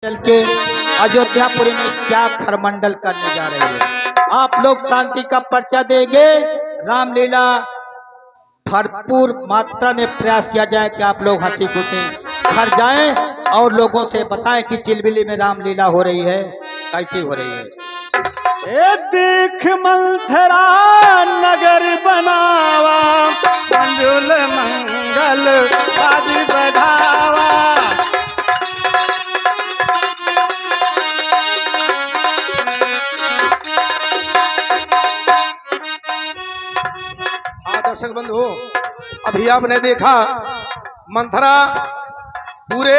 चल के अयोध्यापुरी में क्या खरमंडल करने जा रही है। आप लोग शांति का पर्चा देंगे। रामलीला भरपूर मात्रा में प्रयास किया जाए कि आप लोग हंसी खुशी घर जाएं और लोगों से बताएं कि चिलबिली में रामलीला हो रही है, कैसी हो रही है। ए देख मंथरा नगर बनावा, मंजुल मंगल आज बढ़ावा। दर्शक बंधु, अभी आपने देखा मंथरा पूरे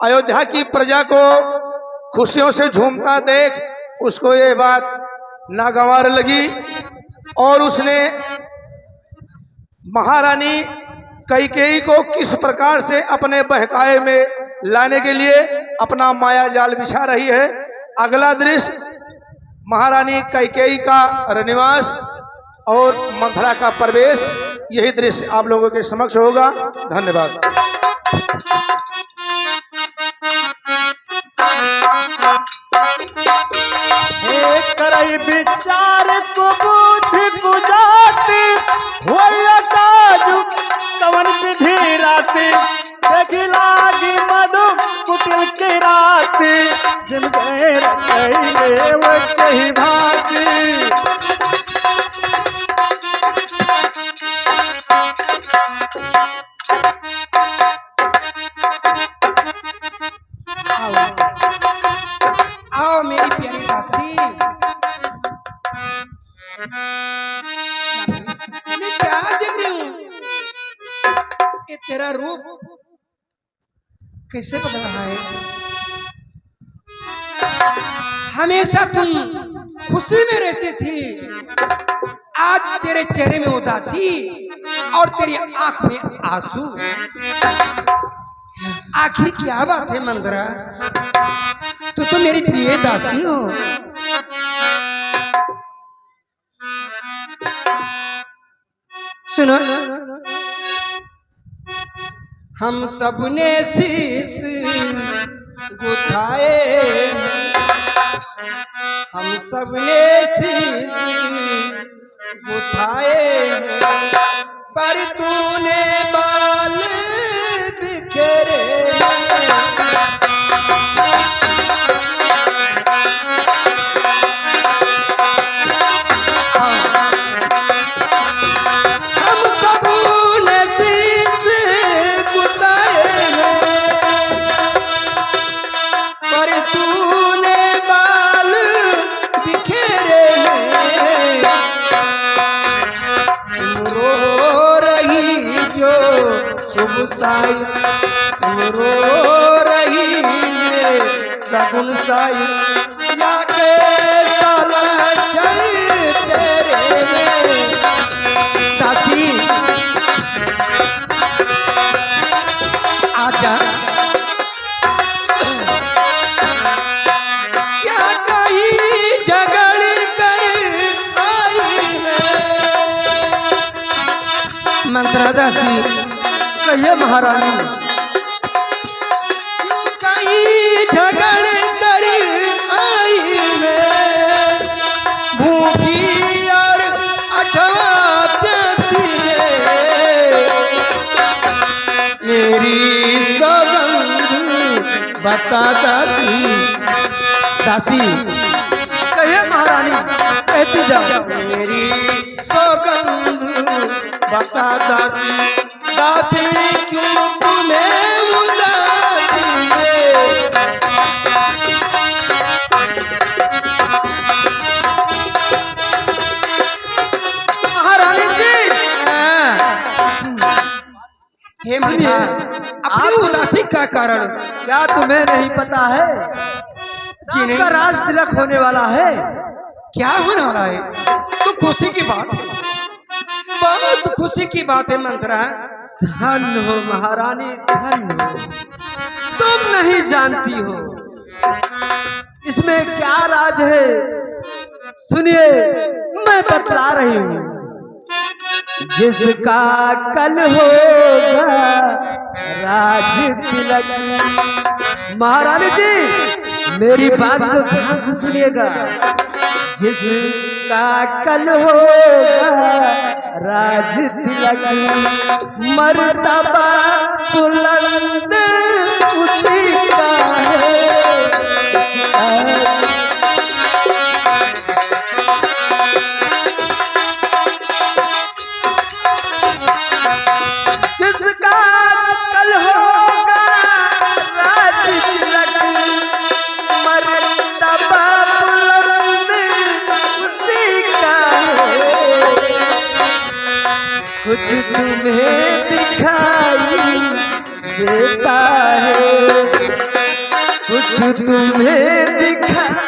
अयोध्या की प्रजा को खुशियों से झूमता देख उसको ये बात नागवार लगी और उसने महारानी कैकेयी को किस प्रकार से अपने बहकावे में लाने के लिए अपना माया जाल बिछा रही है। अगला दृश्य महारानी कैकेयी का रनिवास और मंथरा का प्रवेश, यही दृश्य आप लोगों के समक्ष होगा। धन्यवाद। करई विचार को बुद्धि कुजाती होया काजू कवन विधि राती देखी लागी मधु कुटिल की राती जिन गैर कही वो कही भाती। आओ मेरी प्यारी दासी, मैं क्या देख रही हूँ? ये तेरा रूप कैसे बदल रहा है? हमेशा तुम खुशी में रहती थी, आज तेरे चेहरे में उदासी और तेरी आंख में आंसू। आखिर क्या बात है मंदरा? तो मेरी प्रिय दासी हो। सुनो, हम सबने शीश गुथाए, हम सबने शीश गुथाए, पर तूने बाल बिखेरे। रो रही सगुन साई या के साला चढ़ी तेरे में। दासी आजा, क्या कही झगड़ कर आई मैं। मंत्रा दासी कहिए महारानी, कहीं झगड़ कर आई मैं, भूखी और अठवा प्यासी है, मेरी सौगंध बता दासी। दासी कहिए महारानी, कहती जाओ। मेरी सौगंध बता दासी, दासी क्यों तुम्हें उदासी है। महारानी जी, हे मुझे अपनी उदासी का कारण क्या तुम्हें नहीं पता है कि का राज तिलक होने वाला है? क्या होने वाला है? तो खुशी की बात है, बहुत खुशी की बात है मंत्रा। धन हो महारानी, धन हो। तुम नहीं जानती हो इसमें क्या राज है। सुनिए, मैं बतला रही हूँ। जिसका कल होगा राज तिलक, महारानी जी मेरी बात को ध्यान से सुनिएगा। जिसका कल होगा राज तिलक मर्तबा बुलंद उसी का है। जिसका कल होगा राज तिलक मर्तबा बुलंद उसी का है। कुछ तुम्हें दिखाई देता है, कुछ तुम्हें दिखाई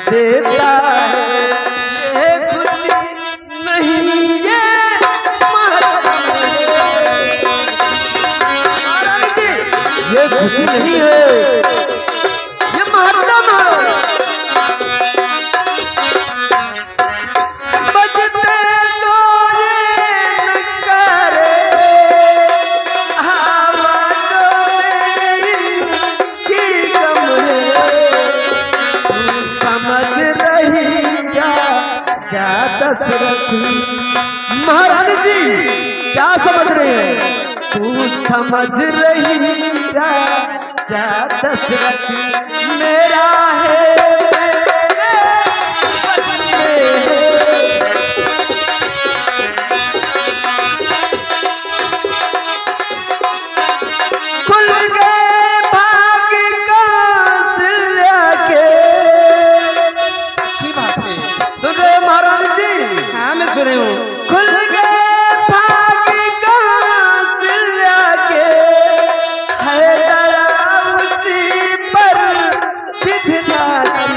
देता है। ये खुशी नहीं ये मातम है। महारानी जी ये खुशी नहीं है, ये मातम है। बजते जोरे नगारे आवाज़ों में की गम है। तू समझ रही राजा दशरथ। महारानी जी क्या समझ रहे हैं? तू समझ रही राजा दशरथ मेरा है मेरे बस में है। खुल गए भाग कौशल्या के। अच्छी बात है, सुन रहे हो महारानी जी? हाँ मैं सुन रही हूँ। खुल गए भाग कौशल्या के है दया उसी पर विधना की।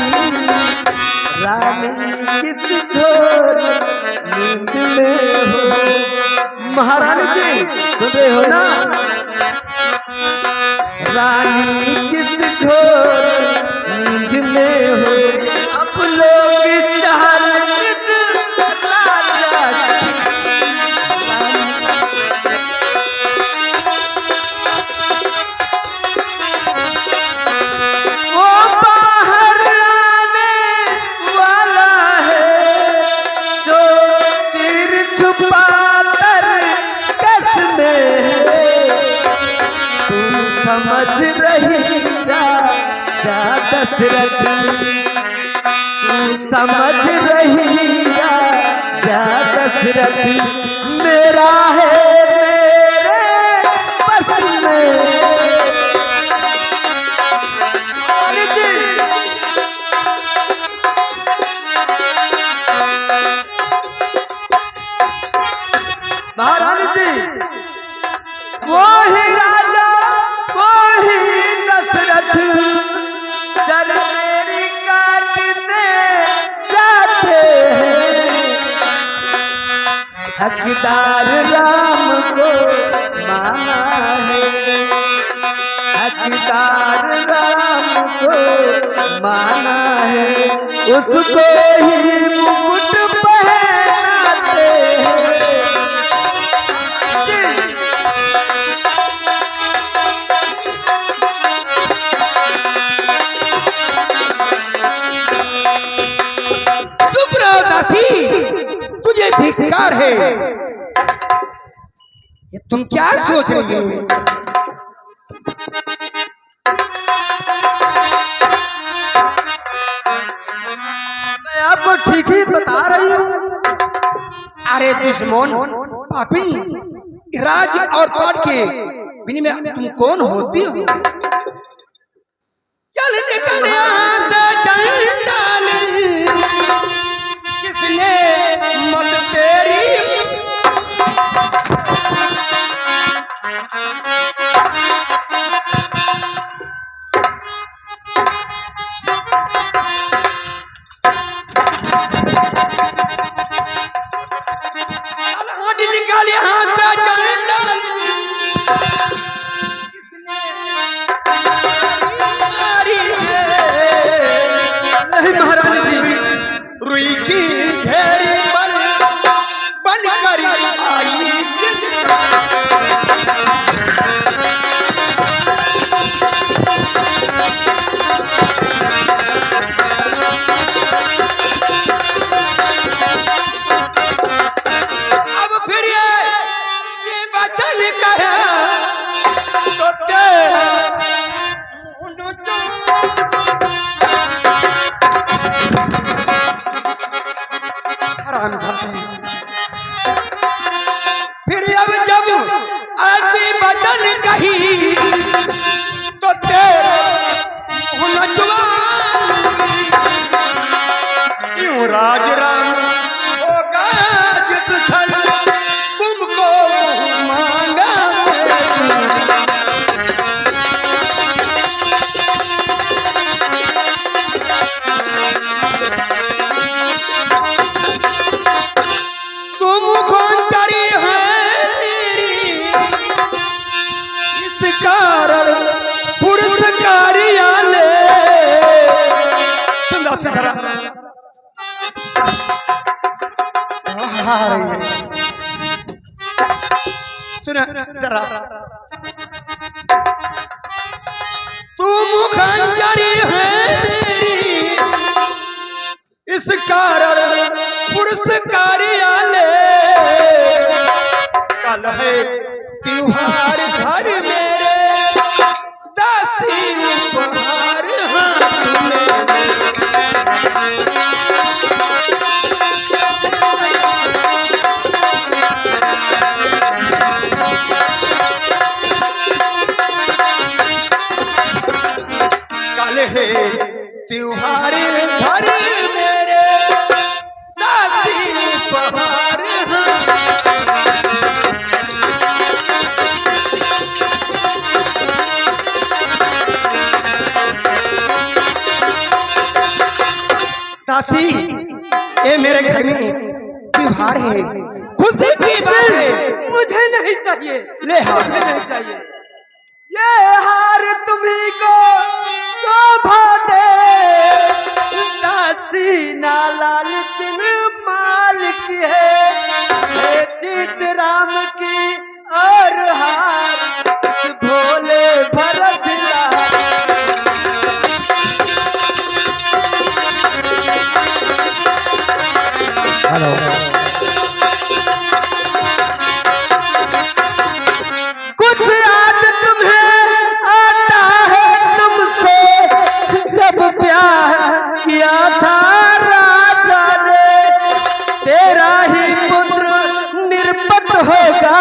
रानी किस घोर नींद में हो। महारानी जी सुन रहे हो ना? रानी किस घोर नींद में हो। अब लोग चाल निज राजा की। वो बाहर आने वाला है जो तीर छुपा कर कस में है। तू समझ रही राजा दशरथ, तू समझ रही राजा दशरथ मेरा है मेरे बस में। महारानी जी महारानी जी वो ही राजा वो ही दशरथ चल मेरी काटते जाते हैं। हकदार राम को माना है, हकदार राम को माना है। उसको ही मुकुट पहनाते हैं। चुप रहो दासी, तुझे धिक्कार है। ये तुम क्या सोच रही हो? मैं आपको ठीक ही बता रही हूँ। अरे दुश्मन पापिन, राज और पाठ के विनिमय तुम कौन होती हो? चल निकल यहाँ से चंडाल, किसने मत तेरी निकाल यहाँ से चंडाल। कहाँ आ रही है? सुन जरा, तू मुखंजरी है मेरी, इस कारण पुरुष कार्यालय कल है त्योहार घर मेरे, दासी उपहार हाथ में। कल है त्योहार घर मेरे, दासी उपहार दासी, ये मेरे घर में त्योहार है, खुशी की बात है। मुझे नहीं चाहिए, ले हार, मुझे नहीं चाहिए। ये हार तुम्ही को शोभा दे, दासी ना लालचिन माल की है चित राम की और हार भोले भरत लाल। हेलो, कुछ याद तुम्हें आता है तुमसे, जब प्यार किया था राजा ने, तेरा ही पुत्र निर्पत होगा,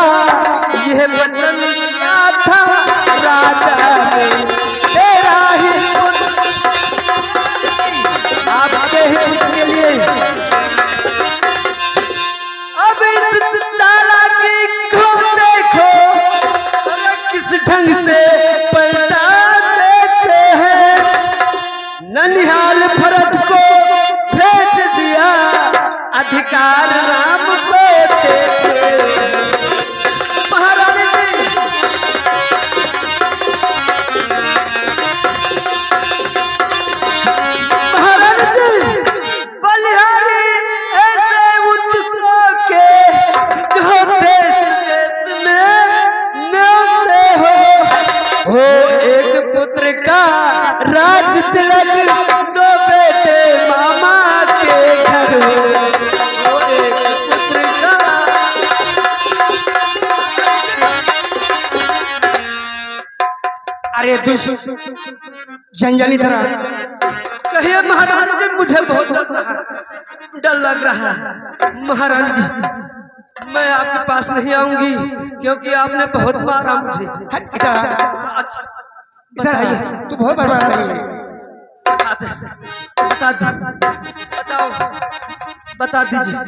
यह वचन किया था राजा ने। तेरा ही पुत्र, आपके ही पुत्र के लिए अब इस चालाकी को देखो, किस ढंग से पलटा देते हैं। ननिहाल भरत को भेज दिया, अधिकार राम को देते। महारानी जी, महारानी जी, बलिहारी ऐसे उत्सव के जो देश देश में न्योते हो एक पुत्र का राज तिलक, दो बेटे मामा के घर हो एक पुत्र का। अरे दुष्ट जंजली तरह कहिए महारानी जी, मुझे बहुत डर लग रहा है। महारानी जी, मैं आपके पास नहीं आऊंगी क्योंकि आपने बहुत मारा मुझे। हट इधर आ। अच्छा, इधर आइए, तू बहुत बड़ा रही है। बता दे, बता दे, बताओ, बता दीजिए।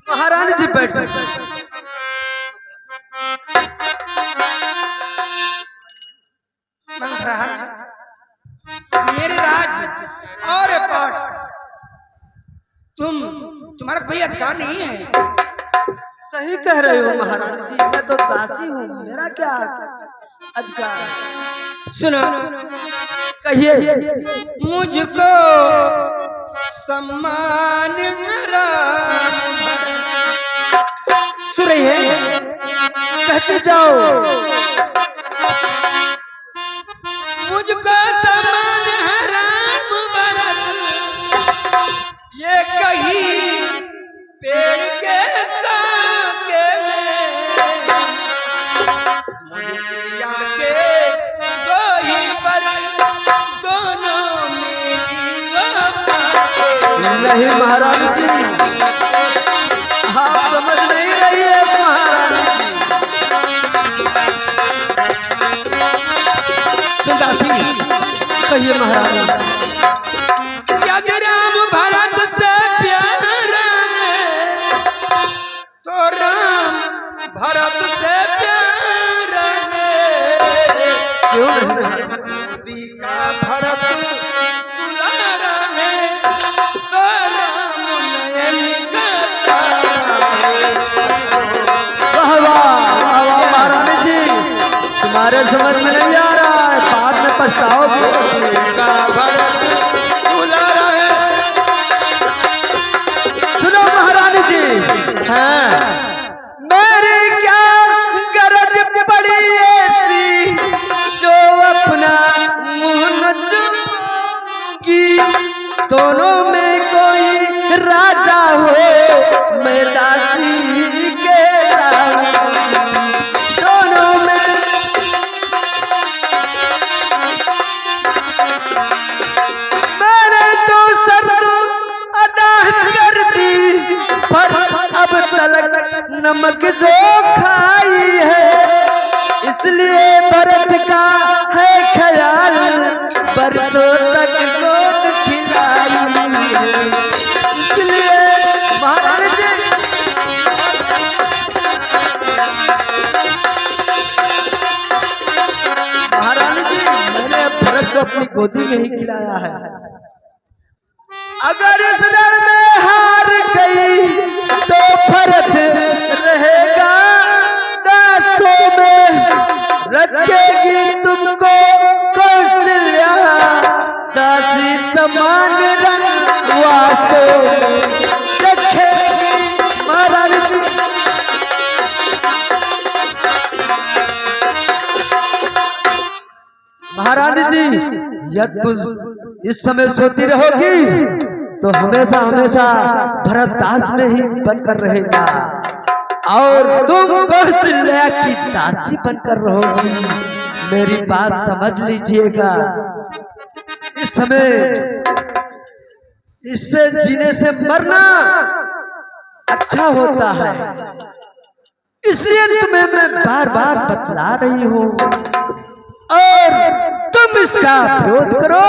महारानी जी बैठ जाइए। मंगराज, मेरे राज और पाठ तुम्हारा कोई अधिकार नहीं है। सही कह रहे हो महारानी जी, मैं तो दासी हूँ, मेरा क्या अधिकार है? सुनो, कहिए। मुझको सम्मान राम भरत, सुन रही है? कहते जाओ। मुझको सम्मान है राम भरत, ये कहीं पेड़ के साके में, मुझे चिड़िया के गोही पर दोनों मेरी वफा। नहीं महारानी जी, आप समझ नहीं रही है महारानी जी। सुनदासी, कहिए महारानी। यदि राम भरत से प्यार है तो राम भरत से प्यार है, क्यों नहीं? मोदी का भरत दुलारा है तो राम नयन का तारा है। वाह वाह वाह महारानी जी, तुम्हारे समझ में नहीं आ रहा है, बाद में पछताओगे। का भरत दुलारा है मैं दासी के लाऊं, दोनों में मैंने तो शर्त अदा कर दी, पर अब तलक नमक जो खाई है, इसलिए भरत का है ख्याल, बरसों तक गोद खिलाई है। इसलिए महारानी जी मैंने भरत को अपनी गोदी में ही खिलाया है। अगर इस रण में हार गई तो भरत रहेगा दासों में, रखेगी तुमको कौशल्या दासी समान रंगवासों में, रखेगी महारानी जी। महारानी जी यदि तुम इस समय सोती रहोगी तो हमेशा हमेशा भरत दास में ही बनकर रहेगा, और तुम कौशल्या की दासी बनकर रहोगी। मेरी बात समझ लीजिएगा। इस समय इससे जीने से मरना अच्छा होता है, इसलिए तुम्हें मैं बार बार बतला रही हूं, और तुम इसका विरोध करो,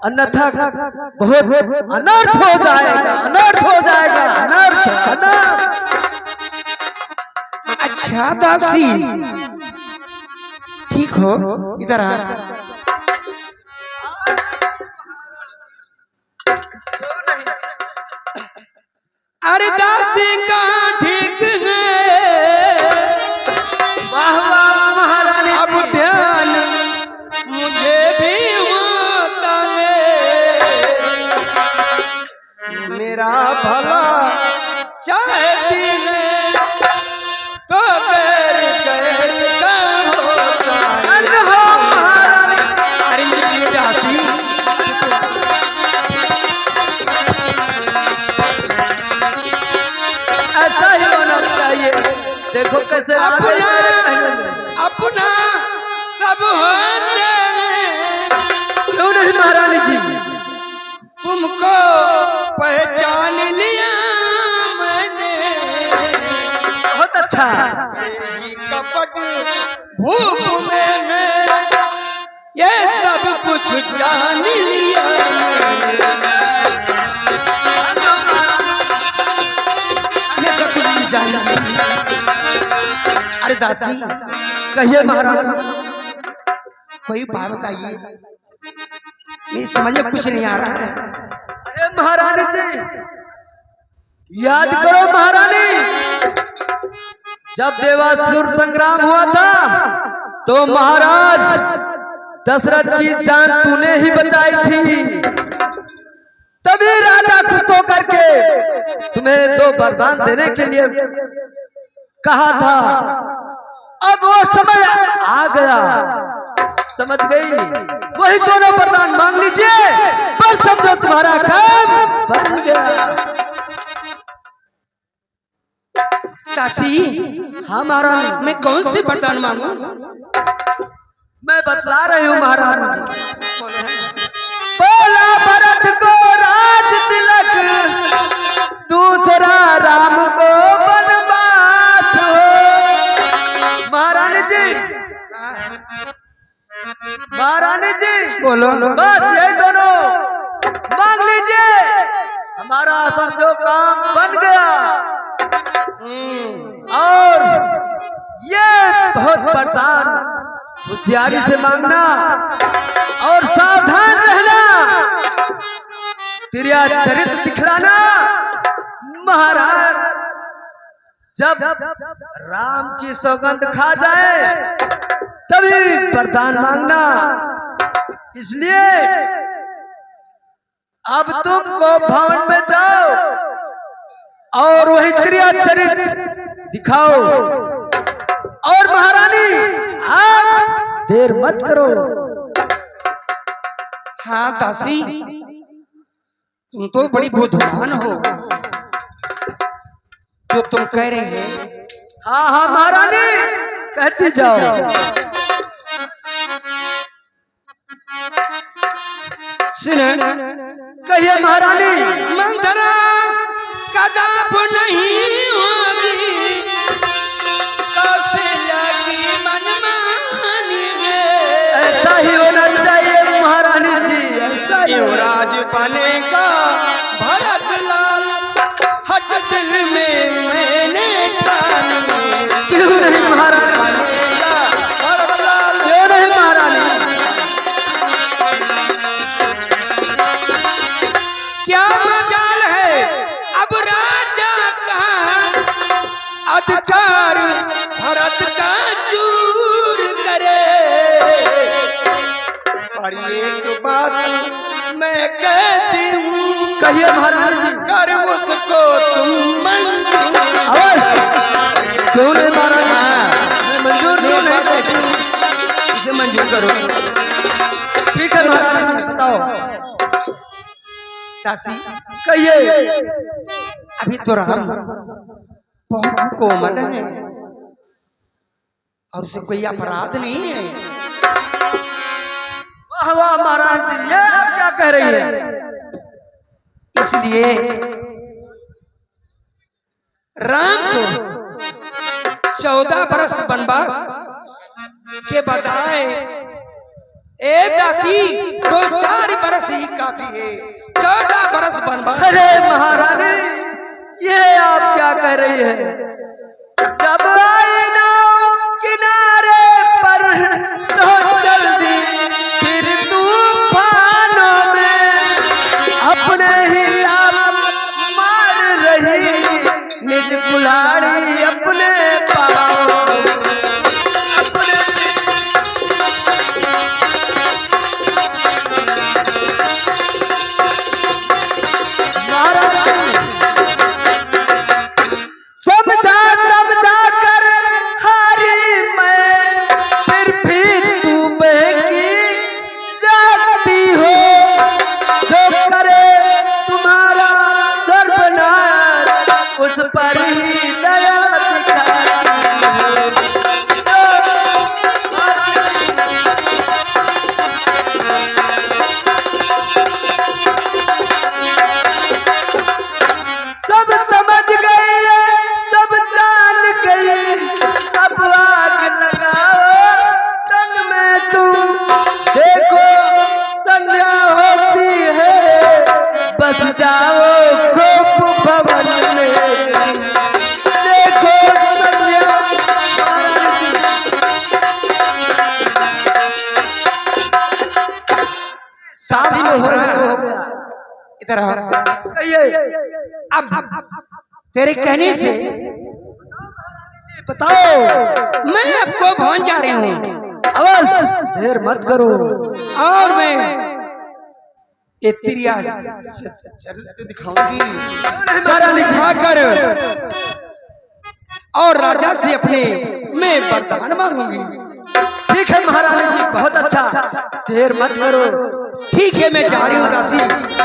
अन्यथा बहुत अनर्थ हो जाएगा, अनर्थ हो जाएगा, अनर्थ अनर्थ। अच्छा दासी, ठीक हो, इधर आ। अरे दासी का ठीक है, वाह वाह महारानी। अब ध्यान मुझे भी होता है, मेरा भला चाहती है तो गैर गैर का होता है। महारानी अरे मेरी दासी, ऐसा ही होना चाहिए। देखो कैसे अपना अपना सब होते हैं, क्यों नहीं महारानी जी? तुमको पहचान लिया मैंने, बहुत अच्छा। यही कपट भूख मैंने, ये सब कुछ जान लिया मैंने, मैं सब कुछ नहीं जान लिया। अरे दासी कहिए महारानी। कोई बात बताइए, मेरी समझ में कुछ नहीं आ रहा है। अरे महारानी जी याद करो महारानी, जब देवासुर संग्राम हुआ था तो महाराज दशरथ की जान तूने ही बचाई थी, तभी राजा खुश होकर के तुम्हें 2 वरदान देने के लिए कहा था। अब वो समय आ गया, समझ गई? वही दोनों वरदान मांग लीजिए, बस समझो तुम्हारा काम बन गया। दासी, हाँ महारानी। मैं कौन से वरदान मांगू? मैं बतला रही हूँ महारानी। पहला भरत को राज तिलक, दूसरा राम को वनवास हो। महारानी जी, महारानी जी बोलो। बस यही दोनों मांग लीजिए, हमारा समझो काम बन गया। और ये बहुत वरदान होशियारी से मांगना और सावधान रहना, तेरा चरित्र दिखलाना। महाराज जब राम की सौगंध खा जाए तभी वरदान मांगना। इसलिए अब तुमको भवन में जाओ और वही तेरा चरित्र दिखाओ। और महारानी आप देर मत करो। हाँ दासी, तुम तो बड़ी बुद्धिमान हो। जो तुम कह रही है। हाँ हाँ महारानी, कहती जाओ। सुन, कहिए महारानी। मंथरा कदाप नहीं होगी, कौशल्या की मनमानी में ऐसा ही होना चाहिए महारानी जी, ऐसा ही। युवराज बनेगा भरत लाल, हट दिल में मैंने ठानी। क्यों नहीं महारानी, बनेगा भरत लाल। क्यों नहीं महारानी। क्या मजाल है अब राजा का, अधिकार भरत का चूर करे। पर एक बात मैं कहती हूँ, कहिए महारानी जी। कर मुझको तुम मंजूर। अवश्य, क्यों नहीं महारानी। मैं मंजूर क्यों नहीं करती हूँ, इसे मंजूर करो। ठीक है महारानी जी, बताओ। दासी, कहिए। अभी तो राम बहुत कोमल है और उसे कोई अपराध नहीं है। वाह वाह महाराज जी, ये आप क्या कह रही है। इसलिए राम को 14 बरस वनवास के बजाय एक दासी तो 4 बरस ही काफी है। 14 बरस वनवास। अरे महारानी, ये आप क्या कह रही है। जब आई नाव किनारे पर तो चल दी फिर तूफानों में, अपने ही आप मार रही निज कुल्हाड़ी अपने पाँव। अपने महाराज समझा समझा कर हारी मैं, फिर भी तू बहकी जाती हो। जो करे तुम्हारा सर्वनाश, उस पर ही दया दिखाती हो। सब समझ गई, सब जान गई, अब आग लगाओ तन में तुम। देखो संध्या होती है, बस जाओ गोप भवन में। देखो संध्या। महारानी जी, शादी में हो रहा हो गया। इधर आओ। कहिए। अब तेरे कहने से बताओ। मैं आपको भवन जा रही हूँ अवश्य, देर मत करो। और मैं ये तिरिया चल दिखाऊंगी। महारानी जी, दिखाकर और राजा से अपने मैं वरदान मांगूंगी। ठीक है महारानी जी, बहुत अच्छा, देर मत करो। ठीक है, मैं जा रही हूँ दासी।